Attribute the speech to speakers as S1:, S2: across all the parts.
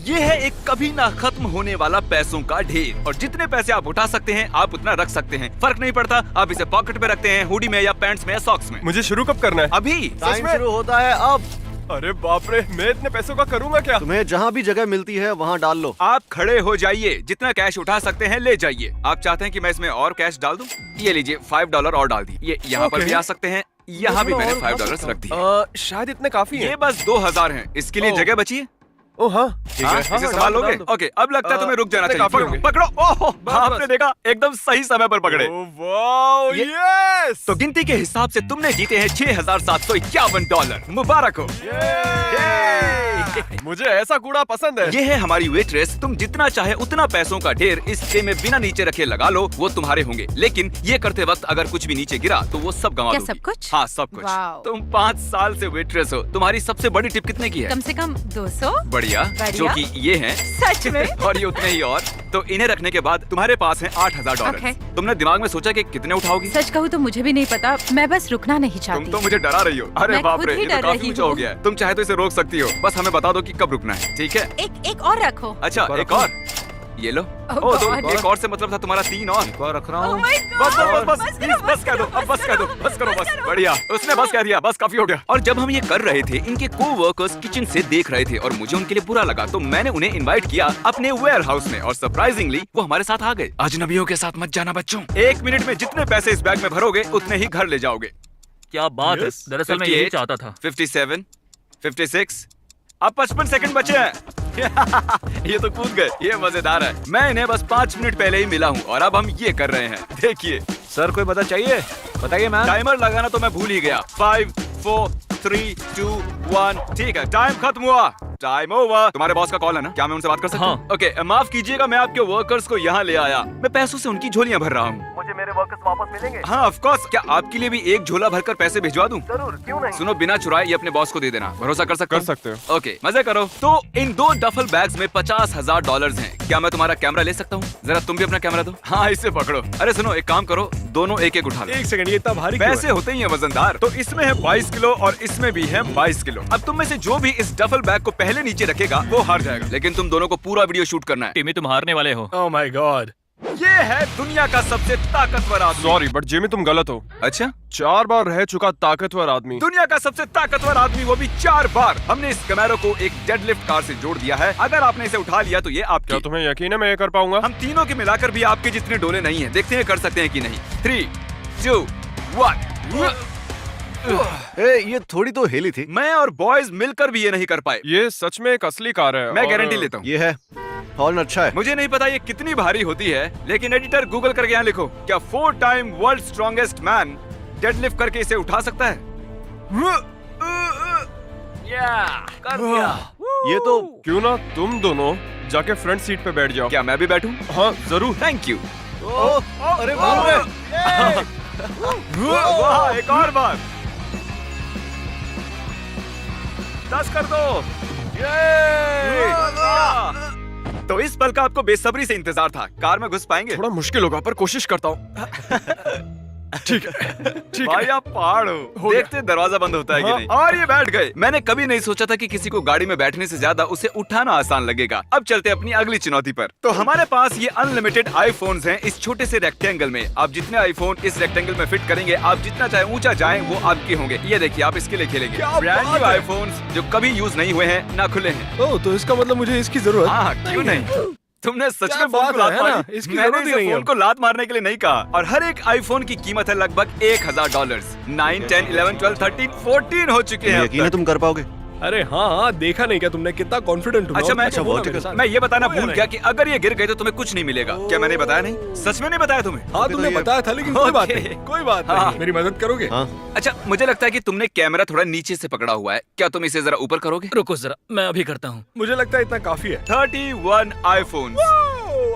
S1: ये है एक कभी ना खत्म होने वाला पैसों का ढेर, और जितने पैसे आप उठा सकते हैं आप उतना रख सकते हैं। फर्क नहीं पड़ता आप इसे पॉकेट में रखते हैं, हुडी में या पैंट्स में या सॉक्स में।
S2: मुझे शुरू कब करना है?
S1: अभी।
S3: टाइम शुरू होता है अब।
S2: अरे बाप रे, मैं इतने पैसों का करूँगा क्या?
S3: तुम्हें जहाँ भी जगह मिलती है वहाँ डाल लो।
S1: आप खड़े हो जाइए, जितना कैश उठा सकते हैं ले जाइए। आप चाहते हैं कि मैं इसमें और कैश डाल दूं? ये लीजिए $5 और डाल दी। ये यहाँ पर भी आ सकते हैं, यहाँ भी मैंने $5 रख दिए।
S2: शायद इतने काफी है।
S1: ये बस 2000 हैं। इसके लिए जगह बची है?
S2: ओ हाँ, ठीक है।
S1: इसे संभाल लोगे? ओके, अब लगता है तुम्हें रुक जाना चाहिए।
S2: काफी होंगे।
S1: पकड़ो। ओह, आपने देखा, एकदम सही समय पर पकड़े।
S2: Wow, yes!
S1: तो गिनती के हिसाब से तुमने जीते हैं $6751। मुबारक हो।
S2: मुझे ऐसा कूड़ा पसंद है।
S1: ये है हमारी वेट्रेस। तुम जितना चाहे उतना पैसों का ढेर इस ट्रे में बिना नीचे रखे लगा लो, वो तुम्हारे होंगे। लेकिन ये करते वक्त अगर कुछ भी नीचे गिरा तो वो सब गंवा दोगी।
S4: सब कुछ?
S1: हाँ, सब कुछ।
S4: वाओ।
S1: तुम 5 साल से वेट्रेस हो। तुम्हारी सबसे बड़ी टिप कितने की है?
S4: कम से कम 200।
S1: बढ़िया। जो कि ये हैं।
S4: सच में?
S1: और ये उतने ही और। तो इन्हें रखने के बाद तुम्हारे पास है $8000।
S4: Okay.
S1: तुमने दिमाग में सोचा कि कितने उठाओगी?
S4: सच कहूँ तो मुझे भी नहीं पता, मैं बस रुकना नहीं
S1: तुम
S4: चाहती।
S1: तो मुझे डरा रही हो। अरे
S4: मैं
S1: बाप
S4: खुद
S1: रे,
S4: ही
S1: ये तो
S4: डर
S1: काफी
S4: रही
S1: ऊंचा हो
S4: हूँ।
S1: गया है। तुम चाहे तो इसे रोक सकती हो, बस हमें बता दो कि कब रुकना है, ठीक है?
S4: एक और रखो।
S1: अच्छा, एक और। ये लो।
S4: Oh
S1: ओ, तो
S4: God.
S1: एक और से मतलब था तुम्हारा 3 और।
S3: एक और रख रहा
S4: Oh
S3: हूँ।
S4: my
S1: बस
S4: God!
S1: बस बस प्लीज बस कह दो, अब बस कह दो, बस करो बस। बढ़िया, उसने बस कह दिया, बस काफी हो गया। और जब हम ये कर रहे थे, इनके को-वर्कर्स किचन से देख रहे थे और मुझे उनके लिए बुरा लगा, तो मैंने उन्हें इनवाइट किया अपने वेयर हाउस में, और सरप्राइजिंगली वो हमारे साथ आ गए। अजनबियों के साथ मत जाना बच्चों। 1 मिनट में जितने पैसे इस बैग में भरोगे उतने ही घर ले जाओगे।
S5: क्या बात है, दरअसल मैं यही चाहता था।
S1: 57, 56, अब 55 सेकंड बचे हैं। ये तो कूद गए, ये मजेदार है। मैं इन्हें बस 5 मिनट पहले ही मिला हूँ और अब हम ये कर रहे हैं। देखिए।
S3: सर कोई मदद चाहिए? बताइए मैम।
S1: टाइमर लगाना तो मैं भूल ही गया। 5, 4, 3, 2, 1। ठीक है, टाइम खत्म हुआ। Time over. तुम्हारे बॉस का कॉल है ना? क्या मैं उनसे बात कर सकता हूँ? ओके, माफ कीजिएगा, मैं आपके वर्कर्स को यहाँ ले आया। मैं पैसों से उनकी झोलियाँ भर रहा हूँ।
S3: मुझे मेरे वर्कर्स वापस मिलेंगे?
S1: हाँ, ऑफ कोर्स। क्या आपके लिए भी एक झोला भरकर पैसे भिजवा दूं?
S3: जरूर, क्यों नहीं?
S1: सुनो, बिना चुराए ये अपने बॉस को दे देना। भरोसा कर सकते
S2: कर सकते हो।
S1: ओके, मजे करो। तो इन 2 डफल बैग्स में $50,000 हैं। क्या मैं तुम्हारा कैमरा ले सकता हूँ? जरा तुम भी अपना कैमरा दो। हाँ, इसे पकड़ो। अरे सुनो, एक काम करो, दोनों एक एक उठा लो।
S2: 1 सेकंड, ये इतना भारी क्यों है?
S1: पैसे होते ही हैं वजनदार। तो इसमें है 22 किलो और इसमें भी है 22 किलो। अब तुम में से जो भी इस डफल बैग को पहले नीचे रखेगा वो हार जाएगा। लेकिन तुम दोनों को पूरा वीडियो शूट करना है।
S5: टिमी, तुम हारने वाले हो।
S2: Oh my God.
S1: ये है दुनिया का सबसे ताकतवर आदमी।
S2: सॉरी बट जिमी, तुम गलत हो।
S1: अच्छा?
S2: 4 बार रह चुका ताकतवर आदमी।
S1: दुनिया का सबसे ताकतवर आदमी, वो भी 4 बार। हमने इस कैमरो को एक डेडलिफ्ट कार से जोड़ दिया है। अगर आपने इसे उठा लिया तो ये
S2: क्या
S1: आपकी।
S2: तुम्हें यकीन है मैं ये कर पाऊंगा?
S1: हम तीनों के मिलाकर भी आपके जितने डोले नहीं हैं। देखते हैं कर सकते हैं कि नहीं। 3, 2, 1।
S3: ये थोड़ी तो हेली थी।
S1: मैं और बॉयज मिलकर भी ये नहीं कर पाए।
S2: ये सच में एक असली कार है।
S1: मैं
S2: और-
S1: गारंटी लेता हूँ।
S3: ये है, हॉर्न अच्छा है।
S1: मुझे नहीं पता ये कितनी भारी होती है, लेकिन एडिटर गूगल करके यहाँ लिखो, क्या 4 time world strongest man deadlift करके इसे उठा सकता है? कर दिया।
S3: ये तो
S2: क्यों ना तुम दोनों जाके फ्रंट सीट पे बैठ जाओ।
S1: क्या मैं भी बैठूं?
S2: हाँ जरूर।
S1: Thank you.
S3: अरे बाप रे।
S1: वाह, एक और बार। 10 कर दो। तो इस पल का आपको बेसब्री से इंतजार था। कार में घुस पाएंगे?
S2: थोड़ा मुश्किल होगा पर कोशिश करता हूँ। ठीक है, ठीक
S1: भाई
S2: है।
S1: आप पहाड़ हो
S2: गया।
S1: देखते दरवाजा बंद होता है कि
S2: हाँ।
S1: नहीं। और ये बैठ गए। मैंने कभी नहीं सोचा था कि किसी को गाड़ी में बैठने से ज्यादा उसे उठाना आसान लगेगा। अब चलते अपनी अगली चुनौती पर। तो हमारे पास ये अनलिमिटेड आईफोन्स हैं इस छोटे से रेक्टेंगल में। आप जितने आईफोन इस रेक्टेंगल में फिट करेंगे, आप जितना चाहे ऊंचा जाएं वो आपके होंगे। ये देखिए, आप इसके लिए खेलेंगे।
S2: क्या
S1: ब्रांड
S2: बात
S1: न्यू
S2: है।
S1: आईफोन्स जो कभी यूज नहीं हुए हैं, ना खुले हैं।
S2: ओह, तो इसका मतलब मुझे इसकी जरूरत
S1: हाँ, क्यों नहीं? तुमने सच
S2: क्या
S1: में फोन
S2: बात
S1: को लात
S2: है ना?
S1: मारी?
S2: इसकी
S1: मैंने
S2: जरूरत ही
S1: इसे
S2: नहीं है।
S1: फोन को लात मारने के लिए नहीं कहा। और हर एक आईफोन की कीमत है लगभग $1000। 9, 10, 11, 12, 13, 14 हो चुके हैं अब
S3: यकीन है
S1: तक।
S3: तुम कर पाओगे?
S6: अरे हाँ, देखा नहीं क्या तुमने कितना कॉन्फिडेंट हूँ?
S1: अच्छा, मैं
S6: बोला
S1: मैं ये बताना
S6: कोई
S1: भूल
S6: नहीं।
S1: गया कि अगर ये गिर गए तो तुम्हें कुछ नहीं मिलेगा। क्या मैंने बताया नहीं? सच में नहीं बताया तुम्हें?
S6: हाँ, तुमने बताया था, लेकिन कोई बात
S1: ओके।
S6: नहीं, कोई बात
S1: हाँ।
S6: नहीं। मेरी मदद करोगे?
S3: हाँ।
S1: अच्छा, मुझे लगता है कि तुमने कैमरा थोड़ा नीचे से पकड़ा हुआ है। क्या तुम इसे जरा ऊपर करोगे?
S5: रुको जरा, मैं अभी करता हूँ।
S6: मुझे लगता है इतना काफी है।
S1: 31 आईफोन।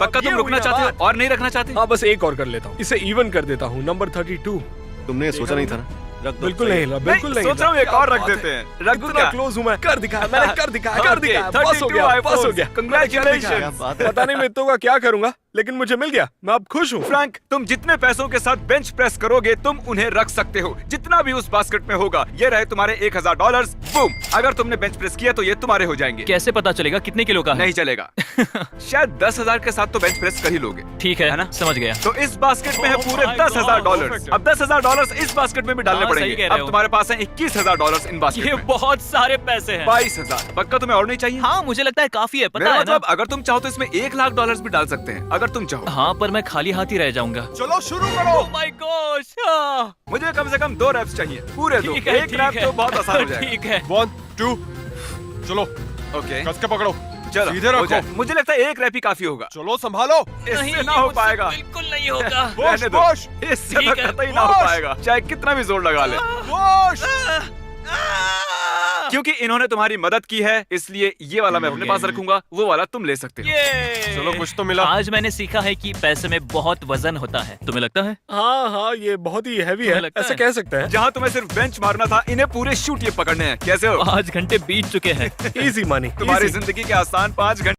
S1: पक्का तुम रुकना चाहते हो और नहीं रखना चाहते?
S6: हाँ, बस एक और कर लेता हूँ, इसे इवन कर देता हूँ। नंबर 32।
S3: तुमने सोचा नहीं था ना? रख दो।
S6: बिल्कुल नहीं हिला, बिल्कुल नहीं
S1: सोच रहा हूँ एक
S6: हिला।
S1: और
S6: क्या
S1: रख
S6: बात
S1: देते
S6: है।
S1: हैं। रख दूं
S6: इतना
S1: क्या?
S6: क्लोज हूँ मैं। कर दिखाया मैंने, कर दिखाया, कर
S1: Okay,
S6: दिखाया। बस हो
S1: 32
S6: गया, बस हो
S1: iPhones.
S6: गया।
S1: Congratulations.
S3: क्या बात है।
S6: पता नहीं मैं तो का क्या करूंगा। लेकिन मुझे मिल गया, मैं अब खुश हूँ।
S1: फ्रैंक, तुम जितने पैसों के साथ बेंच प्रेस करोगे तुम उन्हें रख सकते हो, जितना भी उस बास्केट में होगा। ये रहे तुम्हारे $1000। बूम, अगर तुमने बेंच प्रेस किया तो ये तुम्हारे हो जाएंगे।
S5: कैसे पता चलेगा कितने किलो का है?
S1: नहीं चलेगा। शायद 10,000 के साथ तो बेंच प्रेस कर ही लोगे।
S5: ठीक है
S1: है ना?
S5: समझ गया।
S1: तो इस बास्केट में है पूरे
S5: my
S1: $10,000।
S6: God,
S1: अब $10,000 इस बास्केट में भी डालने
S5: हाँ, सही
S1: पड़ेंगे।
S5: कह रहे
S1: अब
S5: हो।
S1: तुम्हारे पास है $21,000 इन बास्केट
S5: ये
S1: में।
S5: बहुत सारे पैसे हैं।
S1: 22,000। पक्का तुम्हें और नहीं चाहिए?
S5: हाँ मुझे लगता है काफी है, पता
S1: मेरा
S5: है ना?
S1: मतलब अगर तुम चाहो तो इसमें $1,00,000 भी डाल सकते हैं, अगर तुम चाहो।
S5: हाँ पर मैं खाली हाथ ही रह जाऊंगा।
S6: चलो शुरू करो।
S5: Oh my gosh! हाँ।
S1: मुझे कम से कम 2 रैप्स चाहिए, पूरे 2।
S5: ठीक है,
S1: एक
S5: ठीक
S1: रैप
S5: है।
S1: तो बहुत आसान हो जाएगा।
S5: ठीक है।
S6: 1 2 चलो
S1: ओके,
S6: कस के पकड़ो।
S1: चलो
S6: सीधे
S1: हो
S6: रखो।
S1: जाए। मुझे लगता है एक रैप ही काफी होगा।
S6: चलो संभालो।
S1: इससे ना हो
S5: मुझसे
S1: पाएगा।
S5: बिल्कुल नहीं होगा।
S1: रहने दो।
S6: पुश
S1: इससे तो
S5: ठीक है।
S1: कतई ना हो
S6: पुश।
S1: पाएगा, चाहे कितना भी जोर लगा ले।
S6: पुश।
S1: क्योंकि इन्होंने तुम्हारी मदद की है, इसलिए ये वाला मैं अपने पास रखूंगा, वो वाला तुम ले सकते हो।
S5: ये
S6: चलो कुछ तो मिला।
S5: आज मैंने सीखा है कि पैसे में बहुत वजन होता है। तुम्हें लगता है?
S6: हाँ, ये बहुत ही हैवी
S5: तुम्हें
S6: है,
S5: लगता
S6: ऐसे
S5: है?
S6: कह सकते हैं।
S1: जहाँ तुम्हें सिर्फ बेंच मारना था, इन्हें पूरे शूट ये पकड़ने हैं। कैसे हो?
S5: 5 घंटे बीत चुके हैं।
S6: Easy money.
S1: तुम्हारी जिंदगी के आसान 5 घंटे।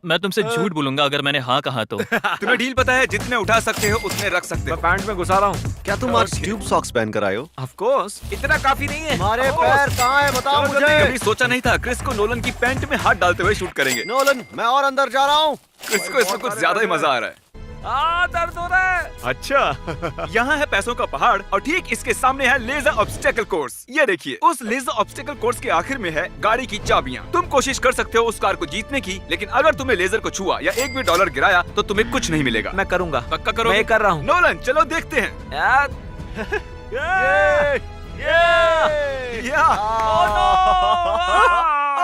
S5: मैं तुमसे झूठ बोलूंगा अगर मैंने हाँ कहा तो।
S1: तुम्हें डील पता है, जितने उठा सकते हो उतने रख सकते
S6: मैं
S1: हो।
S6: पैंट में घुसा रहा हूँ।
S3: क्या तुम आज ट्यूब सॉक्स पहन कर आए हो?
S1: ऑफ कोर्स, इतना काफी नहीं है।
S3: हमारे पैर कहाँ है बताओ
S1: चलो, कभी
S3: मुझे।
S1: सोचा नहीं था क्रिस को नोलन की पैंट में हाथ डालते हुए शूट करेंगे।
S3: नोलन, मैं और अंदर जा रहा हूँ।
S1: क्रिस को इसमें कुछ ज्यादा ही मजा आ रहा है। दर्द हो रहा है। अच्छा यहाँ है पैसों का पहाड़ और ठीक इसके सामने है लेजर ऑब्स्टेकल कोर्स। ये देखिए, उस लेजर ऑब्स्टेकल कोर्स के आखिर में है गाड़ी की चाबियाँ। तुम कोशिश कर सकते हो उस कार को जीतने की, लेकिन अगर तुम्हें लेजर को छुआ या एक भी डॉलर गिराया तो तुम्हें कुछ नहीं मिलेगा।
S2: मैं करूंगा।
S1: पक्का करो?
S2: मैं कर रहा हूँ।
S1: नोलन चलो देखते हैं। या।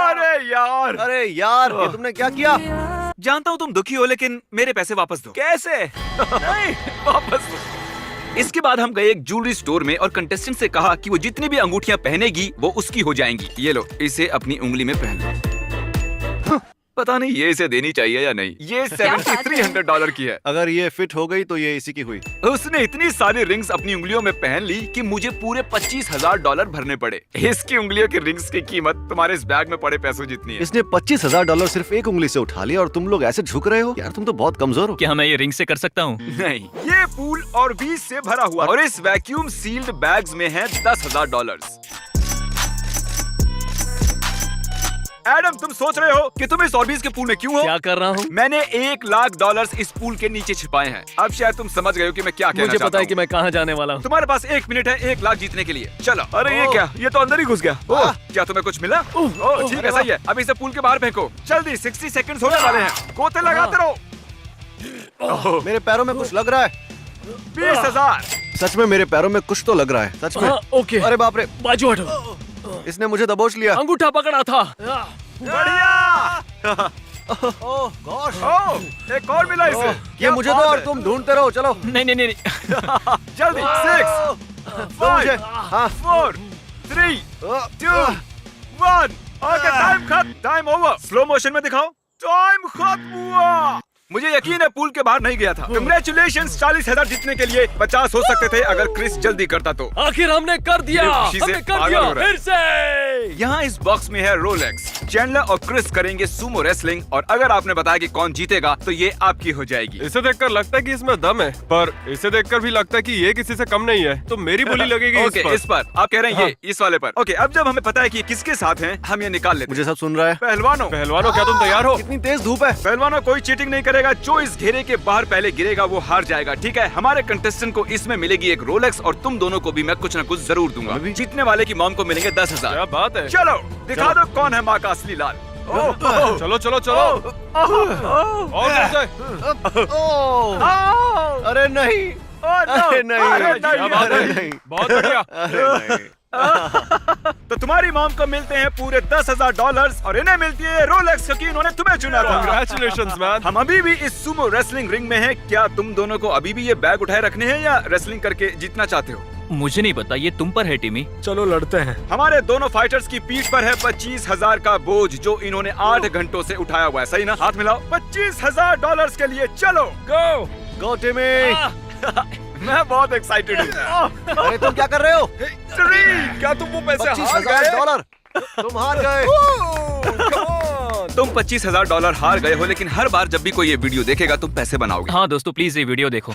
S1: अरे यार,
S3: अरे यार, ये तुमने क्या किया?
S1: जानता हूँ तुम दुखी हो, लेकिन मेरे पैसे वापस दो।
S2: कैसे?
S1: नहीं, वापस दो। इसके बाद हम गए एक ज्वेलरी स्टोर में और कंटेस्टेंट से कहा कि वो जितनी भी अंगूठियां पहनेगी वो उसकी हो जाएंगी। ये लो, इसे अपनी उंगली में पहन लो। पता नहीं ये इसे देनी चाहिए या नहीं। ये $7,300 की है।
S3: अगर ये फिट हो गई तो ये इसी की हुई।
S1: उसने इतनी सारी रिंग्स अपनी उंगलियों में पहन ली कि मुझे पूरे $25,000 भरने पड़े। इसकी उंगलियों की रिंग्स की कीमत तुम्हारे इस बैग में पड़े पैसों जितनी है।
S3: इसने $25,000 सिर्फ एक उंगली से उठा लिया और तुम लोग ऐसे झुक रहे हो? यार तुम तो बहुत कमजोर हो।
S5: क्या मैं ये रिंग से कर सकता हूँ?
S1: नहीं, ये पूल और बीज से भरा हुआ और इस वैक्यूम सील्ड बैग्स में है $10,000। एडम, तुम सोच रहे हो कि तुम इस ऑर्बिस के पूल में क्यों हो?
S5: क्या कर रहा हूँ?
S1: मैंने $1,00,000 इस पूल के नीचे छिपाए हैं। अब शायद तुम समझ गए हो कि मैं क्या कहना
S5: मुझे
S1: चाहता
S5: पता है
S1: हूँ।
S5: कि मैं कहाँ जाने वाला हूँ।
S1: तुम्हारे पास 1 मिनट है 1,00,000 जीतने के लिए। चलो।
S6: अरे ये क्या? ये तो अंदर ही घुस गया।
S1: ओह, क्या तुम्हें कुछ मिला? ओह, ठीक है, सही है। अब इसे पूल के बाहर फेंको। जल्दी, 60 सेकंड्स होने वाले हैं। गोते लगाते रहो।
S3: मेरे पैरों में कुछ लग रहा है।
S1: 20,000।
S3: सच में मेरे पैरों में कुछ तो लग रहा है, सच में।
S2: हाँ, ओके।
S3: अरे बाप रे,
S2: बाजू हटो।
S3: इसने मुझे दबोच लिया।
S2: अंगूठा पकड़ा था।
S1: बढ़िया।
S3: ओह गॉश,
S1: ओह, एक और मिला इसे।
S3: ये
S1: क्या
S3: मुझे दो
S1: बात
S3: और
S1: है।
S3: तुम ढूंढते रहो, चलो।
S5: नहीं नहीं नहीं नहीं।
S1: जल्दी। 6
S3: दो मुझे।
S1: 5
S3: हाँ।
S1: 4 3 2 1। ओके, टाइम खत्म। Time over. स्लो मोशन में दिखाओ। टाइम खत्म हुआ। मुझे यकीन है पूल के बाहर नहीं गया था। कंग्रेचुलेशंस, 40,000 जीतने के लिए 50 हो सकते थे अगर क्रिस जल्दी करता तो।
S2: आखिर हमने कर दिया।
S1: ये खुशी से
S2: हमने कर
S1: पागल
S2: दिया
S1: हो रहा है।
S2: फिर से।
S1: यहाँ इस बॉक्स में है रोलेक्स। चैंडलर और क्रिस करेंगे सुमो रेसलिंग और अगर आपने बताया कि कौन जीतेगा तो ये आपकी हो जाएगी।
S7: इसे देखकर लगता है कि इसमें दम है, पर इसे देखकर भी लगता है कि ये किसी से कम नहीं है, तो मेरी बोली लगेगी
S1: ओके, इस पर आप कह रहे हैं ये इस वाले पर। ओके, अब जब हमें पता है कि ये किसके साथ हैं, हम ये निकाल लेते हैं।
S3: मुझे सब सुन रहा है।
S1: पहलवानों,
S7: पहलवानों, क्या तुम तैयार हो?
S3: कितनी तेज धूप है।
S1: पहलवानों, कोई चीटिंग नहीं करेगा। जो इस घेरे के बाहर पहले गिरेगा वो हार जाएगा, ठीक है? हमारे कंटेस्टेंट को इसमें मिलेगी एक रोलेक्स और तुम दोनों को भी मैं कुछ न कुछ जरूर दूंगा। जीतने वाले की मॉम को मिलेंगे 10,000।
S7: क्या बात है।
S1: चलो दिखा दो कौन है माँ का असली लाल।
S7: चलो चलो चलो। और नीचे।
S3: ओह, अरे नहीं, अरे नहीं,
S7: क्या बात
S3: अरे
S7: है।
S3: नहीं,
S7: बहुत बढ़िया।
S3: अरे नहीं।
S1: तो तुम्हारी मॉम को मिलते हैं पूरे $10,000 और इन्हें मिलती है रोलेक्स क्योंकि इन्होंने तुम्हें चुना था।
S7: Congratulations, man.
S1: हम अभी भी इस सुमो रेसलिंग रिंग में हैं। क्या तुम दोनों को अभी भी ये बैग उठाए रखने हैं या रेसलिंग करके जीतना चाहते हो?
S5: मुझे नहीं पता, ये तुम पर है टिमी।
S6: चलो लड़ते हैं।
S1: हमारे दोनों फाइटर्स की पीठ पर है 25,000 का बोझ जो इन्होंने 8 घंटों से उठाया हुआ है, सही ना? हाथ मिलाओ। $25,000 के लिए चलो।
S2: गो।
S3: गो टिमी।
S1: मैं बहुत एक्साइटेड हूँ।
S3: अरे तुम क्या कर रहे हो?
S2: क्या तुम वो पैसे हार
S3: $25,000 तुम हार गए।
S1: तुम $25,000 हार गए हो, लेकिन हर बार जब भी कोई ये वीडियो देखेगा तुम पैसे बनाओगे।
S5: हाँ दोस्तों, प्लीज ये वीडियो देखो।